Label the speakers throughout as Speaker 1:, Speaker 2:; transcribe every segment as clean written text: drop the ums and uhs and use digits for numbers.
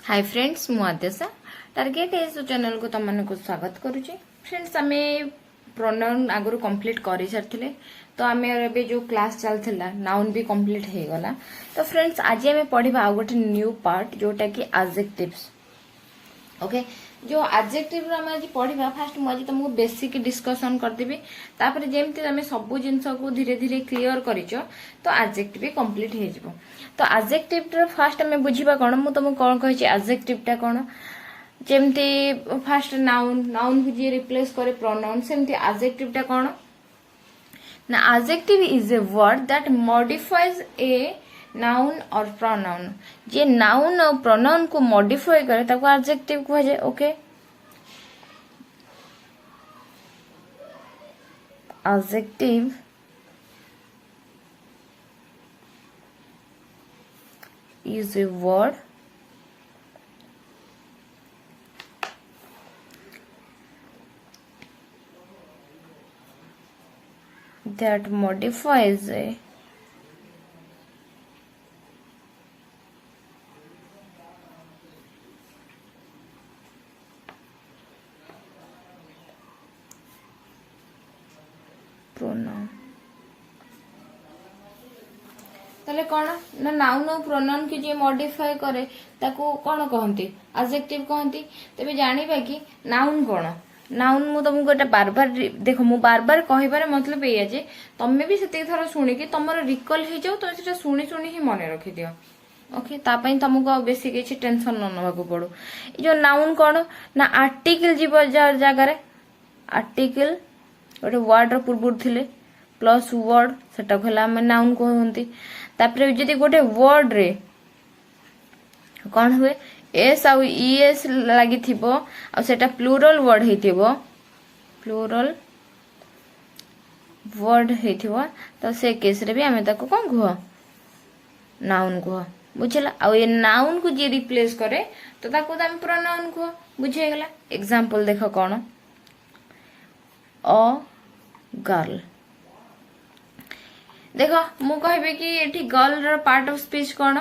Speaker 1: Hi friends मु आद्यशा target S channel को तुम को स्वागत करुच्ची। फ्रेंड्स आम प्रोनाउन आगु कंप्लीट कर सारी तो आम जो क्लास चलता नाउन भी कंप्लीट हो गला। तो फ्रेंड्स आज आम पढ़ा आउ गोटे न्यू पार्ट जोटा कि एडजेक्टिव्स। ओके जो एडजेक्टिव आम आज पढ़ा फास्ट मुझे तुमको बेसिक डिस्कसन करदेवी तापर जमती तुम सब जिनस को धीरे धीरे क्लीयर कर तो एडजेक्टिव भी कंप्लीट हो। तो एडजेक्टिव फास्ट आम बुझा कौन मुझे तुमको कौन कही एडजेक्टिवटा कौन जमती फास्ट नाउन नाउन को जी रिप्लेस करे प्रोनाउन सेमती एडजेक्टिवटा कौन ना adjective is a word that modifies a noun और प्रोनाउन जे नाउन और प्रोनाउन को मॉडिफाई करे ताको एडजेक्टिव कहा जाए। Okay adjective is a word that modifies a pronoun। ताले कौन ना नाउन और प्रोनाउन की जे मॉडिफाई करे ताको कौन कहती एडजेक्टिव कहती। तेबे जानिबा कि नाउन कौन नाउन मु तुमको एटा बार बार देखो मु बार बार कहिबार मतलब एया जे तमे भी सेते थरा सुनी कि तमरो रिकॉल हे जाऊ तो सेटा सुनी सुनी ही मने रखि दियो। ओके ता पई तुमको बेसी किछि टेंशन न नबाको पड़ो। ई जो नाउन कौन ना आर्टिकल जीव जगह रे आर्टिकल गोटे वर्ड रो पूर्व थिले प्लस वर्ड सेटा कहला हम नाउन कहंती। तापरे जदि गोटे वर्ड रे कौन हुए एस आउ ईएस लगी थिबो आ सेटा प्लूरल वर्ड हेतिबो प्लूरल वर्ड हेतिबो तो से केस रे भी हमें ताको कोन कह नाउन कह बुझला। आ ये नाउन को जे रिप्लेस करे तो ताको हम प्रोनाउन कह बुझे गेला। एग्जांपल देखो कौन अ गर्ल देखो मु कहबे कि एठी गर्ल रो पार्ट ऑफ स्पीच कौन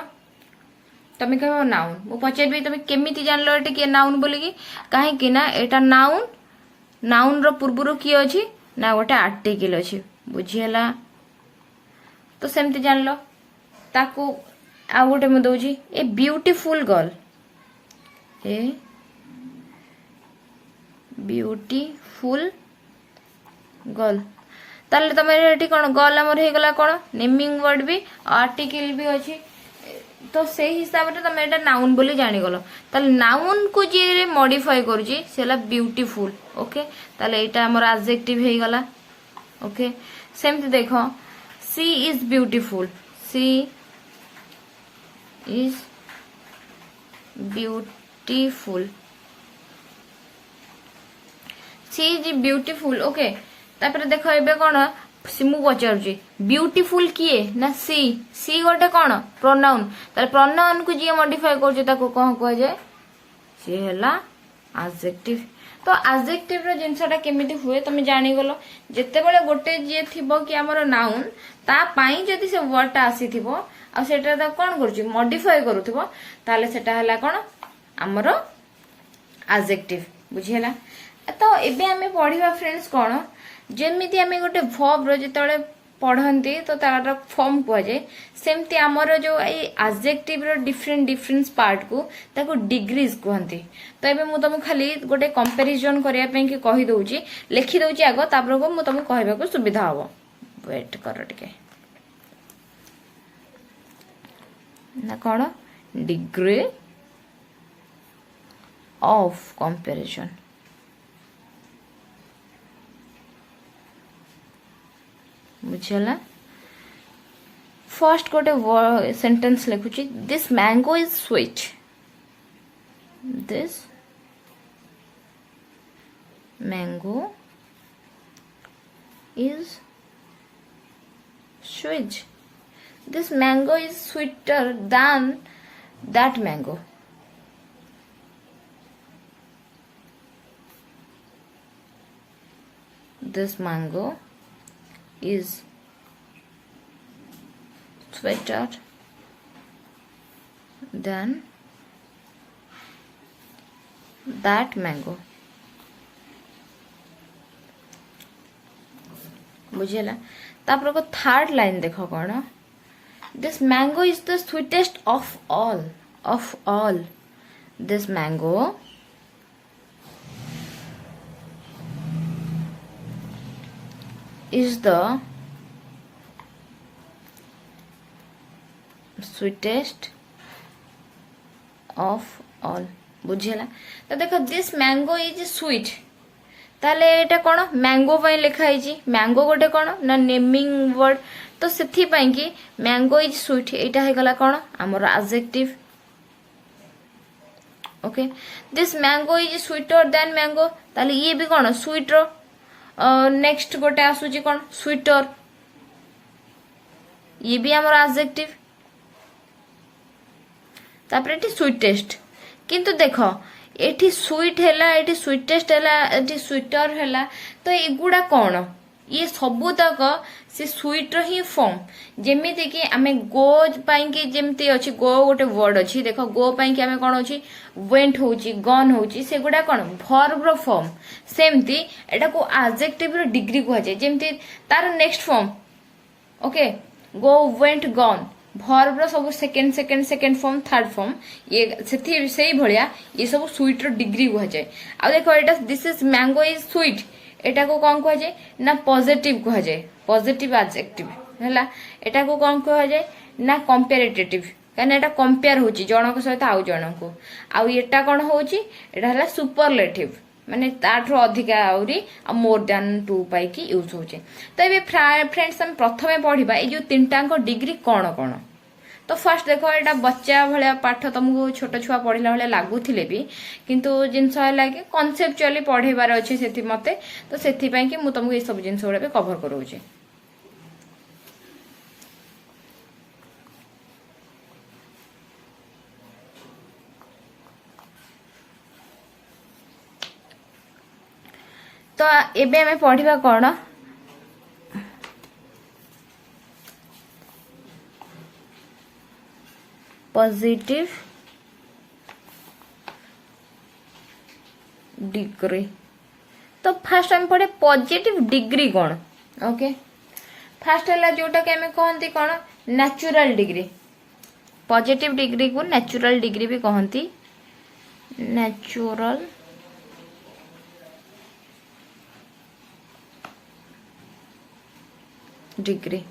Speaker 1: तमे कहबो नाउन मु पचारबी तमे केमिति जानलो एठी के नाउन बोली कि काहे कि ना एटा नाउन नाउन रो पूर्वरु की अछि ना गोटे आर्टिकल अछि बुझियला। तो सेमति जानलो ताको आ गोटे मु doji a beautiful girl a beautiful girl ताले तमे एठी कोन गर्ल हमर हे गला कोन नेमिंग वर्ड भी आर्टिकल भी अछि। तो से हिसाब रे तमे एटा नाउन बोली जानि गलो ताले नाउन को जे मॉडिफाई करूची सेला ब्यूटीफुल। ओके ताले एटा हमर एडजेक्टिव हे गला। ओके सेमति देखो she is beautiful she is beautiful she is beautiful. Okay तापर देखो एबे कोन सिमु पचारुची ब्यूटीफुल किए ना सी सी गोटे कोन प्रोनाउन ताले प्रोनाउन को जे मॉडिफाई करजे ताको कोन कह जाय से हला एडजेक्टिव। तो एडजेक्टिव रो जिंसटा केमिति हुए तमे जानि गलो जत्ते बेले गोटे जे थिबो कि हमर नाउन ता पाई जदि से वर्ड ता आसी थिबो आ सेटा ता कोन करची मॉडिफाई करूथिबो ताले सेटा हला कोन हमर एडजेक्टिव बुझियला। तो एबे हमें पढ़िबा फ्रेंड्स कोन जेमिति आमे गोटे वर्ब रो जेतले पढ़ंती तो तार फॉर्म कह जाए सेमती आमर जो एडजेक्टिव रो डिफरेंट डिफरेंस पार्ट को ताको डिग्रीज कहंती। तो एबे मु तुम खाली गोटे कंपैरिजन करिया पे कि कहि दउची लिखि दउची आगो तापर को मु तुम कहबा को सुविधा हबो वेट कर टिके ना कोन डिग्री ऑफ कंपैरिजन बुझला। फर्स्ट गोटे सेंटेंस लिखुची this mango is sweet this mango is sweet this mango is sweeter than that mango this mango is sweeter than that mango बुझेला तापर को थर्ड लाइन देखो कौन this mango is the sweetest of all this mango is the sweetest of all बुझेला तो देखो this mango is sweet ताले एटा कोन mango पई लिखा है मैंगो गोटे कोन ना नेमिंग वर्ड तो सेथि पई कि मैंगो इज स्वीट एटा हे गला कोन हमर adjective okay this mango is sweeter than mango ताले ये भी कोन स्वीट रो नेक्स्ट गोटे आसुची कौन स्वीटर ये भी आमर एडजेक्टिव तापर एटी स्वीटेस्ट किंतु देखो एटी स्वीट हैला एटी स्वीटेस्ट हैला एटी स्वीटर हैला तो एगुडा कौन ये सबू तक से स्वीट ही फॉर्म जेमिति कि आमे गो पाई कि जेमिति अछि गो गोटे वर्ड अछि देखो गो पाई कि आमे कोन अछि वेंट होची गन होची सेगुडा कोन वर्ब रो फॉर्म सेमति एटा को एडजेक्टिव रो डिग्री को जाय जेमिति तार next form okay go went gone verb रो सब सेकंड फॉर्म थर्ड फॉर्म ये सेथि सेही भलिया ये सब स्वीट रो डिग्री को जाय आ देखो एटा this is mango is sweet एटा को कौन कह जाए ना पॉजिटिव कह जाए पॉजिटिव एडजेक्टिव हैला एटा को कौन कह जाए ना कंपैरेटिव काने एटा कंपेयर होची जनक सहित आउ जनक आउ एटा कोन होची एटा हला सुपरलेटिव माने ताठरो अधिका आउरी आ मोर देन टू पाई की यूज होचे तो एबे फ्रेंड्स हम प्रथमे पढिबा ए जो तीनटा को डिग्री कोन कोन तो फर्स्ट देखो एटा बच्चा भलिया पाठ तुमको छोट छुआ पढ़िला भलिया लागुथिले भी किंतु जिंस हला कि कॉन्सेप्चुअली पढ़ेबार अछि सेथि मते तो सेथि पई कि मु तुमको ए सब जिंस ओडा पे कवर करूची तो एबे हमें पढ़िबा कोन पॉजिटिव डिग्री तो फर्स्ट हम पढ़े पॉजिटिव डिग्री कौन ओके फर्स्ट है जोटा कि हमें कहती कौन नेचुरल डिग्री पॉजिटिव डिग्री को नेचुरल डिग्री भी कहती नेचुरल डिग्री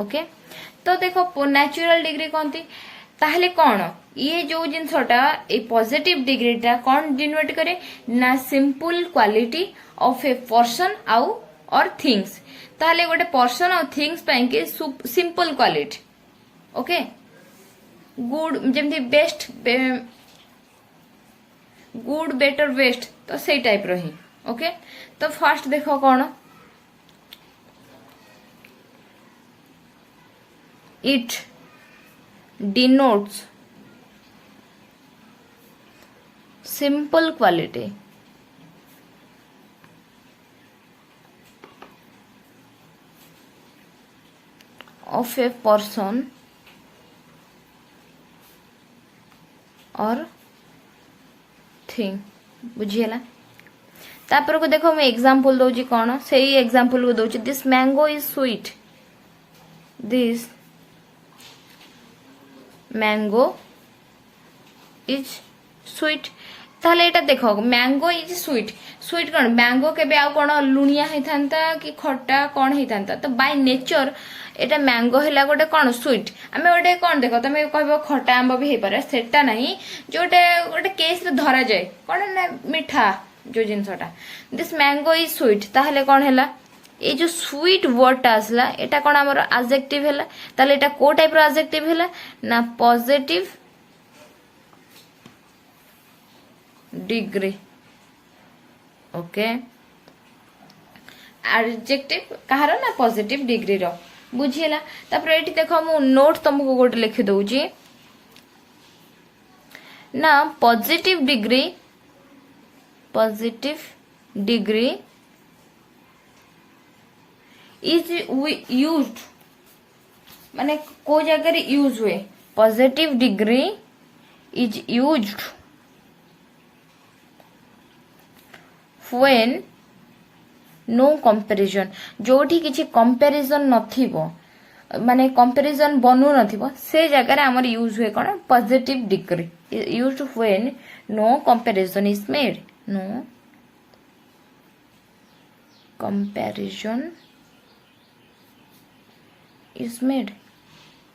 Speaker 1: ओके तो देखो नेचुरल डिग्री कहती ताहले कौन ये जो जिनसटा ए पॉजिटिव डिग्रीटा कौन डिनोट करे ना simple quality of a person आउ और थिंग्स ताहले गोटे पर्सन और थिंग्स पाई के सिंपल क्वालिटी ओके गुड जेमती बेस्ट गुड बेटर बेस्ट तो सही टाइप रही ओके तो फर्स्ट देखो कौन it denotes simple quality of a person or thing बुझिएला तापर को देखो मैं एग्जांपल दोची कौन सही एग्जांपल को दोची this mango is sweet this mango is sweet ताले एटा देखो मैंगो इज स्वीट स्वीट कौन मैंगो केबे आ कौन लुणिया होता कि खट्टा कौन होता तो बाय नेचर एटा मैंगो हैला गोटे कौन स्वीट आमे गोटे कौन देखो तुम कह खट्टा आंब भी पारे सेटा नहीं जोटे गोटे केस धरा जाए कौन ना मिठा जो जिनसटा दिस मैंगो इज स्वीट ताहले कौन हैला ये जो स्वीट वर्ड आसला एटा कौन आमर एडजेक्टिव हैला ताले एटा को टाइप रो एडजेक्टिव हैला ना पॉजिटिव डिग्री ओके एडजेक्टिव कहार ना पॉजिटिव डिग्री रो बुझिएला तापर एटी देखो मु नोट तुमको गोटे लिखि दउची ना पॉजिटिव डिग्री इज यूज्ड माने को जगह यूज हुए positive degree is used when no comparison जोठी किछि कंपैरिजन नथिबो माने कंपैरिजन बनू नथिबो से जगह रे हमर यूज हुए कोन positive degree used when no comparison is made no comparison is made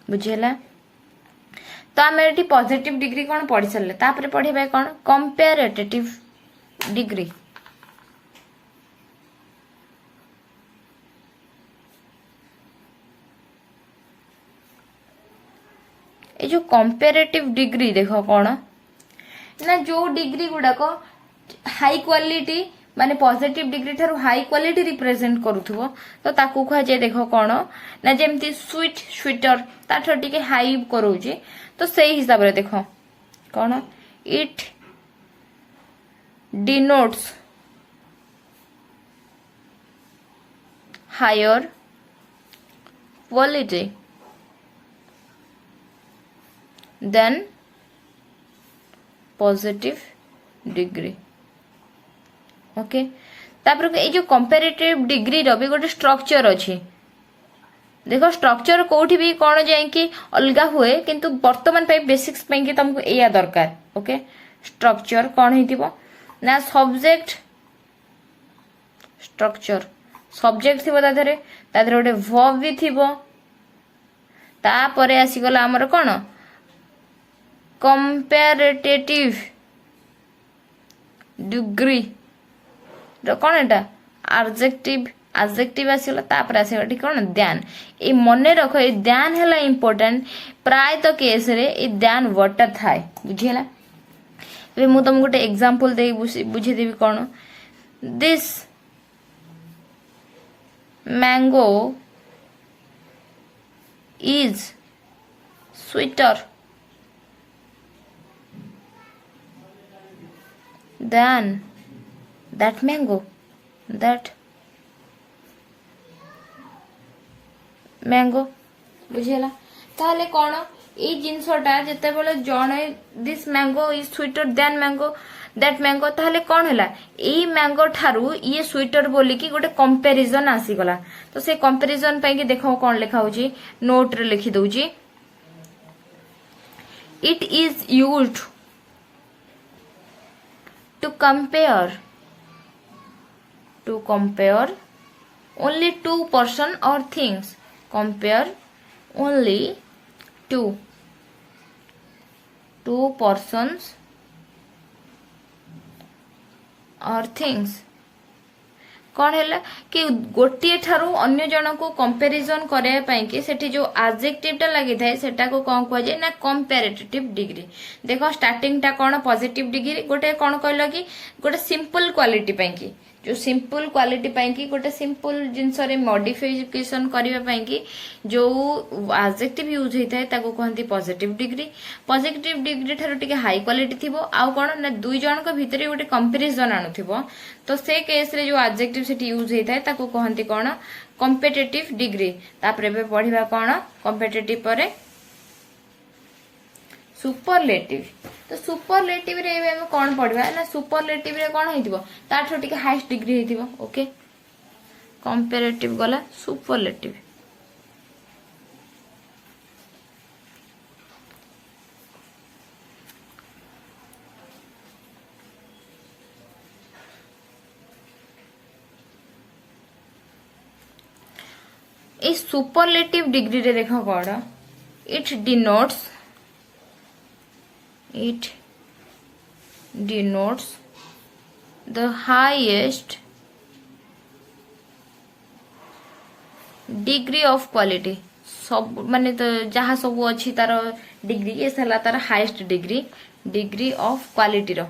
Speaker 1: बुझेला तो आम ये पॉजिटिव डिग्री कौन पढ़ी सारे तापर पढ़े कौन कंपेरेटिव डिग्री ये जो कंपेरेटिव डिग्री देख कौन ना जो डिग्री गुड़ाक हाई क्वालिटी माने पॉजिटिव डिग्री ठारू हाई क्वालिटी रिप्रेजेंट करूथुबो तो ताकू कह जाय देखो कोन ना जेमती स्वीट स्वीटर ताठो टिके हाई करूची तो सेही हिसाब रे देखो कोन it denotes higher quality than positive degree okay तापर ये जो कंपैरेटिव डिग्री रो भी गोटे स्ट्रक्चर अच्छी देखो स्ट्रक्चर कोठी भी कौन जाए कि अलगा हुए किंतु वर्तमान पे बेसिक्स पे कि तुमको एया दरकार ओके स्ट्रक्चर कौन हेतिबो ना सब्जेक्ट स्ट्रक्चर सब्जेक्ट थिबो तादरे गोटे वर्ब भी थिबो तापरे आसी गला हमर कोन कंपैरेटिव डिग्री कौन एटा एडजेक्टिव एडजेक्टिव आसीगला तापर आसीगला ठीक कौन ध्यान ए मने रखो ए ध्यान हैला इंपोर्टेंट प्राय तो केस रे ए ध्यान वर्डटा थाए बुझिला ए मु तुम गोटे एग्जांपल दे बुझे देबी कौन this mango is sweeter than that mango that mango बुझेला ताले कौन ये जिनसटा जिते बेले जने this mango is sweeter than mango that mango ताले कौन हैला ए मैंगो ठारू ये स्वीटर बोली कि गोटे कंपैरिजन आसी गला तो से कंपैरिजन पई कि देखो कौन लिखा होची नोट रे लिखि दउची it is used to compare only two person or things compare only two persons or things कौन है कि गोटे ठारू अन्य जन को कंपैरिजन करने पाई कि सेठी जो एडजेक्टिव टा लगी थाए सेटा को कौन कह जाए ना कंपैरेटिव डिग्री देखो स्टार्टिंग टा कौन पॉजिटिव डिग्री गोटे कौन कहल कि गोटे सिंपल क्वालिटी पाई कि जो सिंपल क्वालिटी पाई कि गोटे सिंपल जिनस रे मॉडिफिकेशन करबा पाई कि जो एडजेक्टिव यूज होता है ताको कहंती पॉजिटिव डिग्री ठारू टिके हाई क्वालिटी थिबो आउ कोन ना दुई जन को भीतर गोटे कंपैरिजन आनुथिबो तो से केस रे जो एडजेक्टिव सेठी यूज होता है ताको कहंती कोन कंपेटिटिव डिग्री तापरे बे पढिबा कोन कंपेटिटिव परे सुपरलेटिव तो सुपरलेटिव रे हम कौन पढ़वा ना सुपरलेटिव रे कौन हेतिबो ताठो टिके हाईएस्ट डिग्री हेतिबो ओके कंपैरेटिव गला सुपरलेटिव इस सुपरलेटिव डिग्री रे देखो कौन it denotes the highest degree of quality सब माने तो जहाँ सब अच्छी तार डिग्री ये सला तार हाईएस्ट डिग्री ऑफ क्वालिटी रो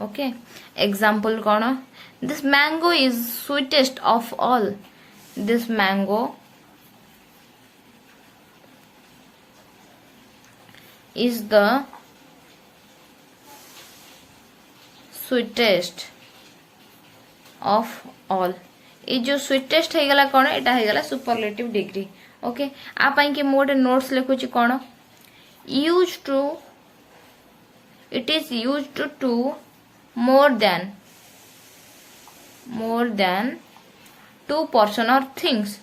Speaker 1: ओके एग्जांपल कौन this mango is sweetest of all this mango is the sweetest of all ये जो स्वीटेस्ट है गला कौन एटा है गला सुपरलेटिव डिग्री ओके आ पाई के मोटे नोट्स लिखुची कौन used to, it is used to more than two person or things,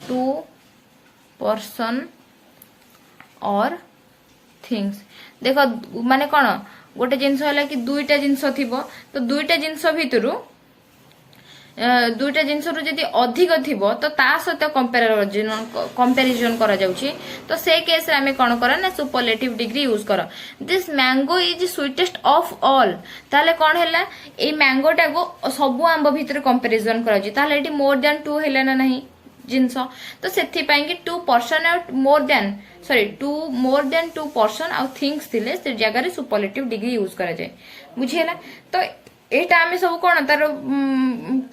Speaker 1: two person or things। देखो माने कौन गोटे जिनस है कि दुईटा जिनस थिबो तो दुईटा जिनस भितरु दुईटा जिनस जदि अधिक थिबो तो ता सहित कंपैरिजन करा जाउची तो से केस रे हमें कोन करा ना सुपरलेटिव डिग्री यूज करा। This mango is sweetest of all ताले कोन हैला ए मैंगो टा को सबु आंब भितर कंपैरिजन करा जी ताले एटी मोर देन 2 हैला ना नहीं जिनस तो सेथि पई कि 2 पर्सन और more than sorry 2 more than 2 person और थिंग्स थिले से जगह रे सुपरलेटिव डिग्री यूज करा जाय बुझियला। तो एटा आमे सब कोन तार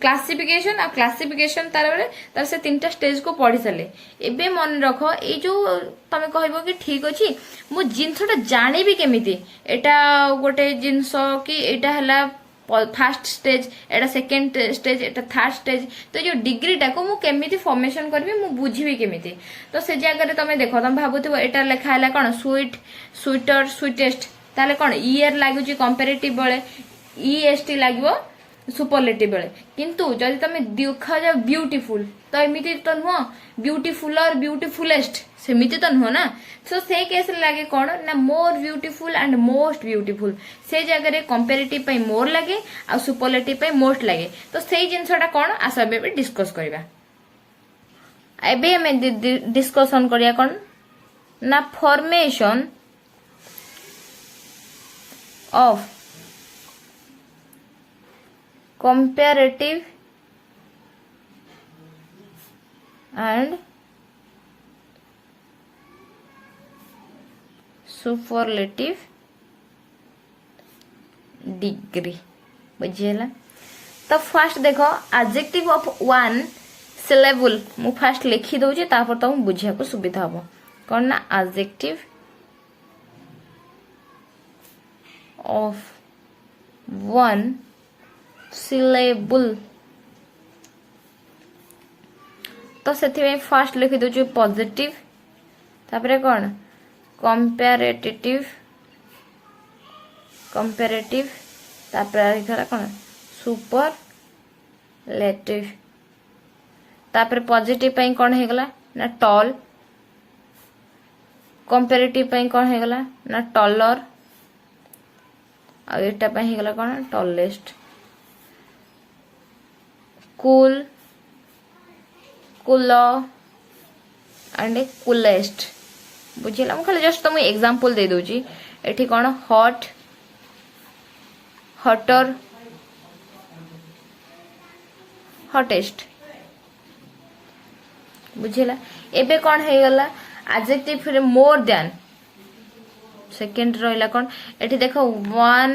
Speaker 1: क्लासिफिकेशन आ क्लासिफिकेशन तार से 3टा स्टेज को पढ़ी साले। एबे मन रख ए जो तमे कहबो कि ठीक अछि मु जिंसटा जानिबी केमिति एटा गोटे जिंस कि एटा हला फर्स्ट स्टेज एटा सेकंड स्टेज एटा थर्ड स्टेज तो जो डिग्री टा को मु केमिति फॉर्मेशन करबी मु बुझिबी केमिति तो से जगह रे तमे देखो तमे भाबुथिबो एटा लेखा हला कोन स्वीट स्वीटर स्वीटेस्ट ताले कोन ईयर लागुची कंपैरेटिव बेले EST लागो सुपरलेटिव बेले किंतु जदि तमे देखा जा ब्यूटीफुल तो एमिति तो नुह ब्यूटीफुल और ब्यूटीफुलेस्ट सेमिति तो नुह ना सो से केस लागे कोन ना more beautiful and most beautiful से जगह रे कंपैरेटिव पई मोर लागे आ सुपरलेटिव पई मोस्ट लागे तो सेही जिंसटा कोन आसबे बे डिस्कस करबा। एबे हमें डिस्कशन करिया कोन ना formation of comparative and superlative degree बुझिएला। तो फर्स्ट देखो एडजेक्टिव ऑफ वन सिलेबल मु फर्स्ट लिखी दउची तापर तुम बुझिया को सुविधा हबो कोन ना एडजेक्टिव ऑफ वन सिलेबल तो से फास्ट लिखी दो पॉजिटिव तापरे कौन कंपैरेटिव तापरे कौन सुपरलेटिव तापरे पॉजिटिव पई कौन हे गला ना टॉल कंपैरेटिव पई कौन हे गला ना टॉलर आ एटा पई हे गला कौन tallest cool cooler and coolest बुझिला। मु खाली जस्ट तुम एग्जांपल दे दोची एठी कोन हॉट हॉटर हॉटेस्ट बुझिला। एबे कोन हे गला एडजेक्टिव फिर मोर देन सेकंड रहला कोन एठी देखो वन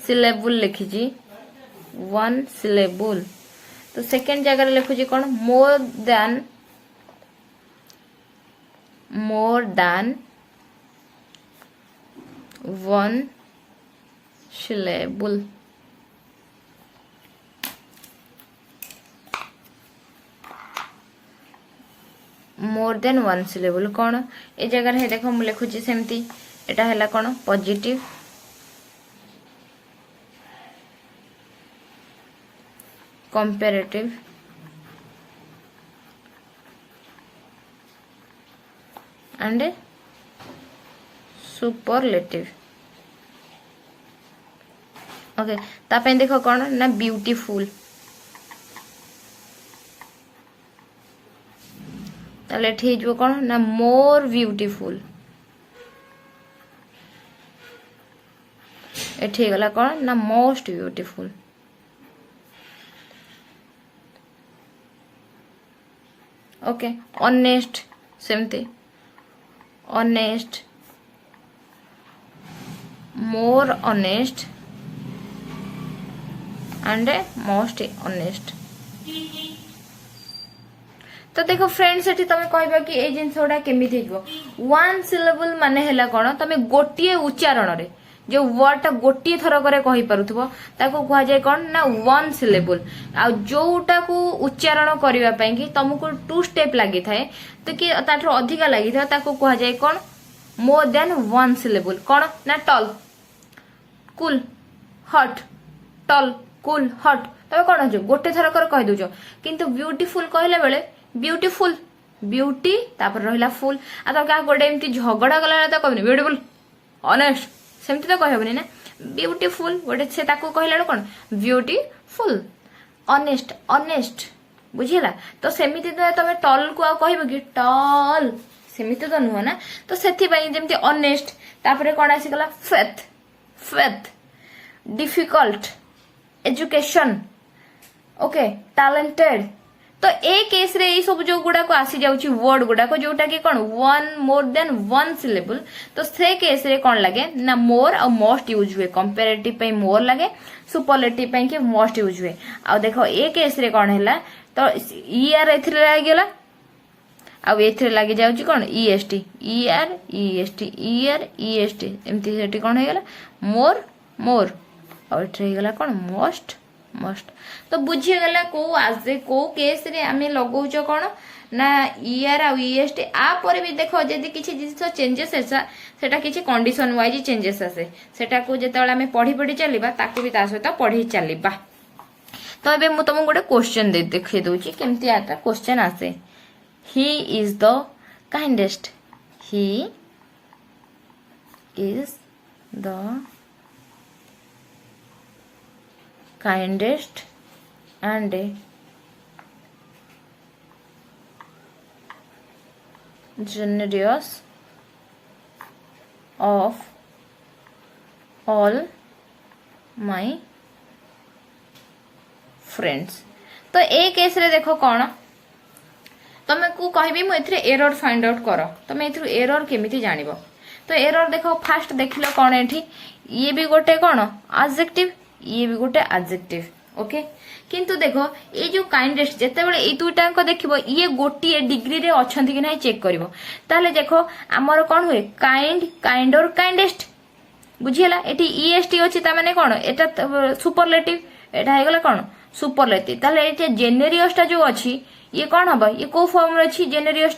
Speaker 1: सिलेबल लिखी जी वन सिलेबल तो सेकेंड जगह लिखु जी कौन मोर देन वन सिलेबल मोर देन वन सिलेबल कौन ए जगह है देखो मु लिखुची सेमती एटा हैला कौन positive comparative and superlative okay तापे देखो कौन ना ब्यूटीफुल ताले एठी जो कौन ना मोर ब्यूटीफुल एठी गला कौन ना मोस्ट ब्यूटीफुल ओके ऑनेस्ट सेमती honest more honest and most honest तो देखो फ्रेंड्स एठी तमे कहबा कि ए जिंसोडा केमिति हिबो वन सिलेबल माने हैला कोन तमे गोटिए उच्चारण रे जो वर्ड गोटे थर करे कहि पारुथबो ताको कहा जाय कोन ना वन सिलेबल आ जोटा को उच्चारण करिवा पई कि तुमको 2 स्टेप लागि थाए तो कि ताठो अधिक लागि था ताको कहा जाय कोन मोर देन वन सिलेबल कौन ना टल कुल हट टल कुल हट तबे कौन हो गोटे थरकर कह दौच किंतु ब्यूटीफुल कहले बेले ब्यूटीफुल ब्यूटी तापर रहिला फुल आ तो क्या गोटे एमती झगड़ा गला तो कहबनी ब्यूटीफुल ऑनेस्ट सेमती तो कहबनी ना ब्यूटीफुल गोटे से ताको कहला कौन ब्यूटीफुल ऑनेस्ट ऑनेस्ट बुझीला तो सेमिति तो तमे टल को आ कहबो कि टल सेमिति तो नुह ना तो सेथि पई जेमती ऑनेस्ट तापर कोन आसी गला faith faith difficult education okay talented तो ए केस रे सब जो गुडा को आसी जाउची वर्ड गुडा को जोटा कि कोन one more than one syllable तो से केस रे कोन लागे ना मोर और मोस्ट यूज हुए कंपैरेटिव पे मोर लागे सुपरलेटिव पे कि मोस्ट यूज हुए आ देखो ए केस रे कोन हैला तो ईआर एथरे लागी गेला आ एथरे लागी जाउची कोन EST ER EST ER EST एमती सेठी कोन हे गेला मोर मोर आ एथरे हे गेला कोन मोस्ट मस्ट तो बुझी गला को आज को केस रे आमे लगौछ कोन ना ईआर आ ईएसटी आ पर भी देखो जदी किछि जिंस चेंजेस हैसा सेटा किछि कंडीशन वाइज चेंजेस आसे सेटा को जेतले आमे पढी पढी चलीबा ताको भी ता सहित पढी चलीबा तो एबे मु तुमको गोटे क्वेश्चन दे देखै दउची केमती आता क्वेश्चन आसे ही is the kindest he is the kindest and generous of all my friends तो ए केस रे देखो कौन तमे को कहबी मु एथरे एरर फाइंड आउट करो तमे एथरो एरर केमिति जानिबो तो एरर देखो फास्ट देखिलो कौन एठी ये भी गोटे कौन एडजेक्टिव ये भी गोटे एडजेक्टिव ओके किंतु देखो ये जो काइंडेस्ट जेते बेले ए दुईटा को देखिबो ये गोटी डिग्री रे अछंती कि नै चेक करिवो ताले देखो हमर कोन होय काइंड काइंड और काइंडेस्ट बुझियला एटी ईएसटी अछि ता माने कोन एटा सुपरलेटिव एटा हे गेला कोन सुपरलेटिव ताले एटा जेनेरियस टा जो अछि ये कोन हबो ये को फॉर्म रे अछि जेनेरियस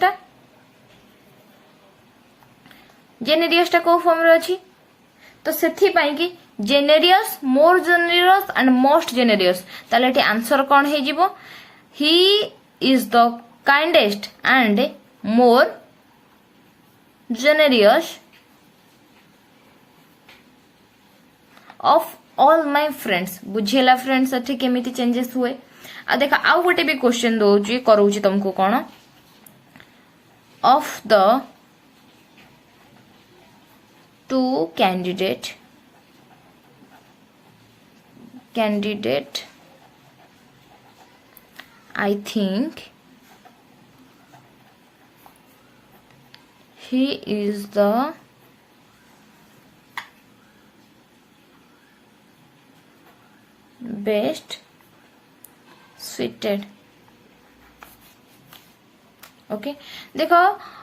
Speaker 1: टा को फॉर्म रे अछि तो सेथि पई कि जेनेरियस मोर जेनेरियस एंड मोस्ट जेनेरियस ताले एटी आंसर कोन हे जिवो he is the kindest and more generous of all my friends बुझेला फ्रेंड्स एठी केमिति चेंजेस हुए आ देखा आउ गोटे भी क्वेश्चन दोउची करूची तुमको cone of the to candidate I think he is the best suited okay देखो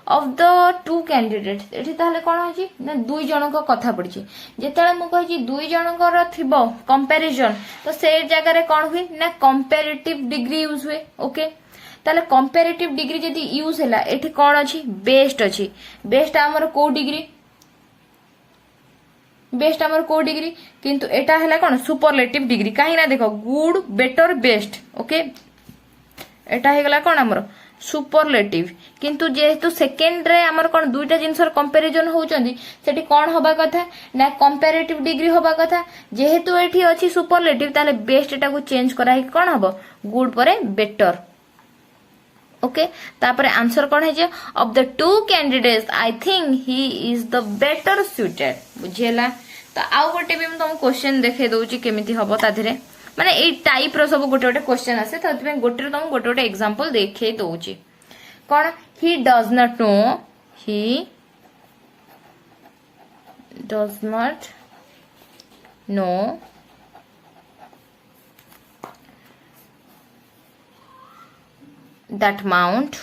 Speaker 1: ऑफ द टू कैंडिडेट एठी ताले कोन होची ना दुई जण को कथा पड़ची जेतेले मु कहि दुई जण को थिबो कंपैरिजन तो से जगह रे कोन हुई ना कंपैरेटिव डिग्री यूज हुए ओके ताले कंपैरेटिव डिग्री जदी यूज हैला एठी कोन अछि बेस्ट हमर को डिग्री बेस्ट हमर को डिग्री किंतु एटा हैला कोन सुपरलेटिव डिग्री काहे ना देखो गुड बेटर बेस्ट ओके एटा हे गला कोन हमर सुपरलेटिव किंतु जेहेतु सेकेंड रे हमर कोन दुईटा जिंसर कंपैरिजन होउचंदी सेठी कोन होबा कथा ना कंपैरेटिव डिग्री होबा कथा जेहेतु एठी अछि सुपरलेटिव ताले बेस्ट एटा को चेंज करा ही कोन हबो गुड परे बेटर ओके तापरे आंसर कोन हे जे of the two candidates I think he is the better suited बुझेला तो आउ गोटे भी हम क्वेश्चन देखे दउची केमिति हबो ता धरे माने ए टाइप रो सब गोटे गोटे क्वेश्चन आसे ततबे गोटे तुम गोटे गोटे एग्जांपल देखे दउची कोन he does not know that Mount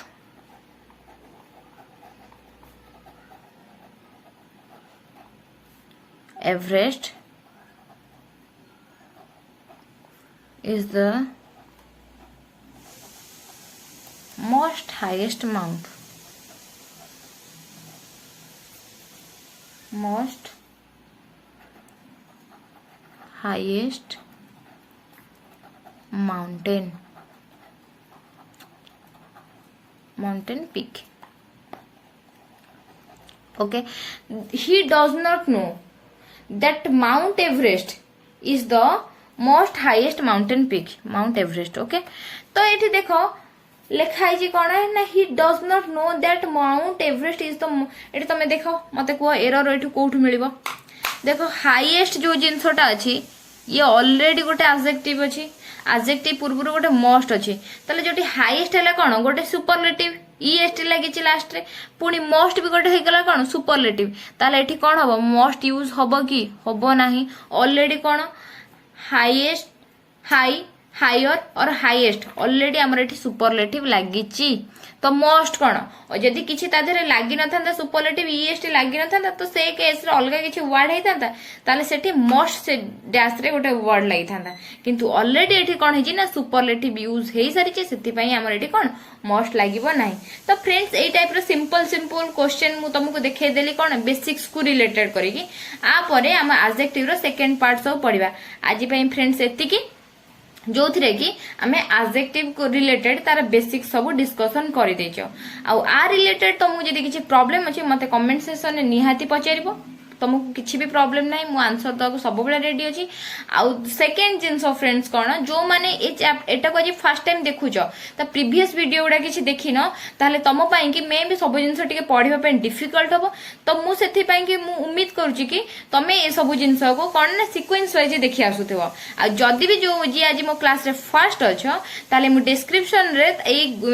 Speaker 1: Everest is the most highest mount. Most highest mountain peak. Okay, he does not know that Mount Everest is the most highest mountain peak. Mount Everest. Okay, तो ये देखो लिखाई जी कौन है ना, he does not know that Mount Everest is the ये तुम देखो मते को एरर ये कोठु मिलिबो देखो हाईएस्ट जो जिनसटा अच्छी ये ऑलरेडी गोटे एडजेक्टिव अच्छी एडजेक्टिव पूर्व गोटे मोस्ट अच्छी ताले जोटी हाईएस्ट है कौन गोटे सुपरलेटिव ईएसटी लगी लास्ट रे पुणी मोस्ट भी गोटे होगला कौन सुपरलेटिव ताले एठी कौन हम मोस्ट यूज हम कि हम ना ऑलरेडी कौन हाईएस्ट हाई हायर और हाईएस्ट ऑलरेडी आमर एठी सुपरलेटिव लगी तो मोस्ट कौन और जदि किछि ता देरे लागि न थांदा सुपरलेटिव ईएसटी लागि न थांदा तो से केस रे अलगा किछि वर्ड हे थांदा ताले सेठी मोस्ट से डैश रे गोटे वर्ड लागि थांदा किंतु ऑलरेडी एठी कोन हे जी ना सुपरलेटिव यूज हेई सारी चे सेति पई हमर एठी कोन मोस्ट लागिबो नाही। तो फ्रेंड्स एई टाइप रो सिंपल क्वेश्चन मु तुमको देखाई देली कोन बेसिक्स को रिलेटेड करिकि आ परे हम एडजेक्टिव रो सेकंड पार्ट सब पढिबा आज पई फ्रेंड्स एतिकी जो थी कि आम एडजेक्टिव को रिलेटेड तार बेसिक सब डिस्कसन कर आ रिलेटेड तुमको जब किसी प्रॉब्लम अच्छे मत कमेंट सेक्शन में निहाती पचार तुमको किसी भी प्रॉब्लम ना मु आंसर देवा सब रेडी अच्छी आउ सेकेंड जिनस फ्रेंड्स कौन जो मैंने एटा को आज फर्स्ट टाइम देखुच तो प्रीवियस वीडियो गुड़ा किसी देखिन ताले तुम कि मे भी सब जिन पढ़ाई डिफिकल्ट हम तो मुझे उम्मीद करुच्ची कि तुम ये सब जिनस को कौन ना सिक्वेन्स वाइज देखी आसुव आदि भी जो जी आज मो क्लास रे फर्स्ट अच्छ ताले मु डिस्क्रिप्शन रे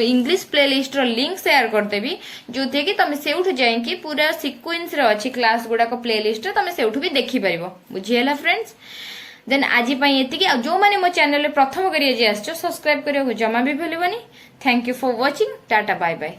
Speaker 1: इंग्लिश प्लेलिस्ट रो लिंक शेयर करदेवी जो थे कि तुम से जाइए पूरा सिक्वेन्स रे अच्छी क्लास गुड़ाक प्लेलिस्ट तुम से भी देखी पार बुझीगला फ्रेंड्स। देन आज ये जो मैंने मो चैनल प्रथम कर सब्सक्राइब करने जमा भी भूलनी। Thank you for watching. Tata bye bye.